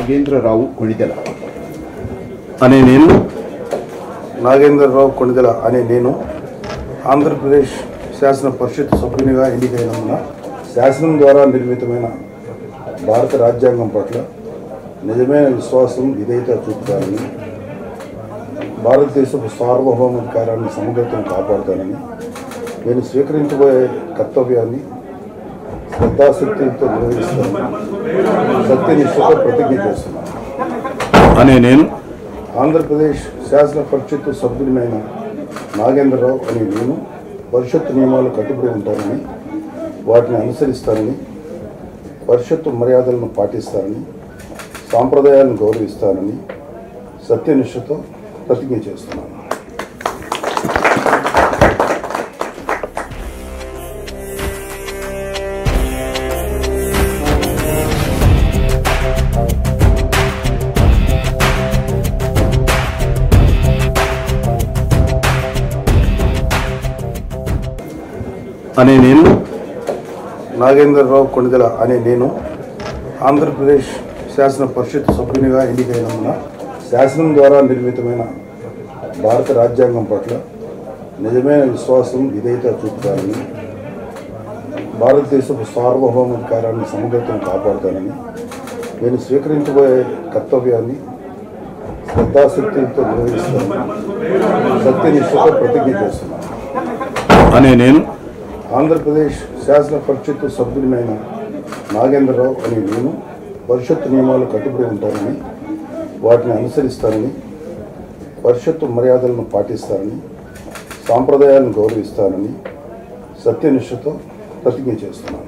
నాగేంద్రరావు కొణిదెల అనే నేను ఆంధ్రప్రదేశ్ శాసన పరిషత్ సభ్యునిగా ఎన్నికైనందున శాసనం ద్వారా నిర్మితమైన భారత రాజ్యాంగం పట్ల నిజమైన విశ్వాసం విధేయత చూపుతానని, భారతదేశపు సార్వభౌమాధికారాన్ని సమగ్రతను కాపాడుతానని, నేను స్వీకరించబోయే కర్తవ్యాన్ని శ్రద్ధాశక్తులతో నిర్వహిస్తానని సత్యనిష్టతో ప్రతిజ్ఞ చేస్తున్నాను. ఆంధ్రప్రదేశ్ శాసన పరిషత్ సభ్యుడినైన నాగేంద్రరావు అనే నేను పరిషత్ నియమాలు కట్టుబడి ఉంటానని, వాటిని అనుసరిస్తానని, పరిషత్తు మర్యాదలను పాటిస్తానని, సాంప్రదాయాలను గౌరవిస్తానని సత్యనిష్టతో ప్రతిజ్ఞ చేస్తున్నాను. నాగేంద్రరావు కొణిదెల అనే నేను ఆంధ్రప్రదేశ్ శాసన పరిషత్ సభ్యునిగా ఎన్నికైనందున శాసనం ద్వారా నిర్మితమైన భారత రాజ్యాంగం పట్ల నిజమైన విశ్వాసం విధేయత చూపుతానని, భారతదేశపు సార్వభౌమాధికారాన్ని సమగ్రతను కాపాడుతానని, నేను స్వీకరించబోయే కర్తవ్యాన్ని శ్రద్ధాశక్తులతో నిర్వహిస్తానని సత్యనిష్టతో ప్రతిజ్ఞ చేస్తున్నాను. ఆంధ్రప్రదేశ్ శాసన పరిషత్ సభ్యుడినైన నాగేంద్రరావు అనే నేను పరిషత్తు నియమాలు కట్టుబడి ఉంటానని, వాటిని అనుసరిస్తానని, పరిషత్తు మర్యాదలను పాటిస్తానని, సాంప్రదాయాలను గౌరవిస్తానని సత్యనిష్టతో ప్రతిజ్ఞ చేస్తున్నాను.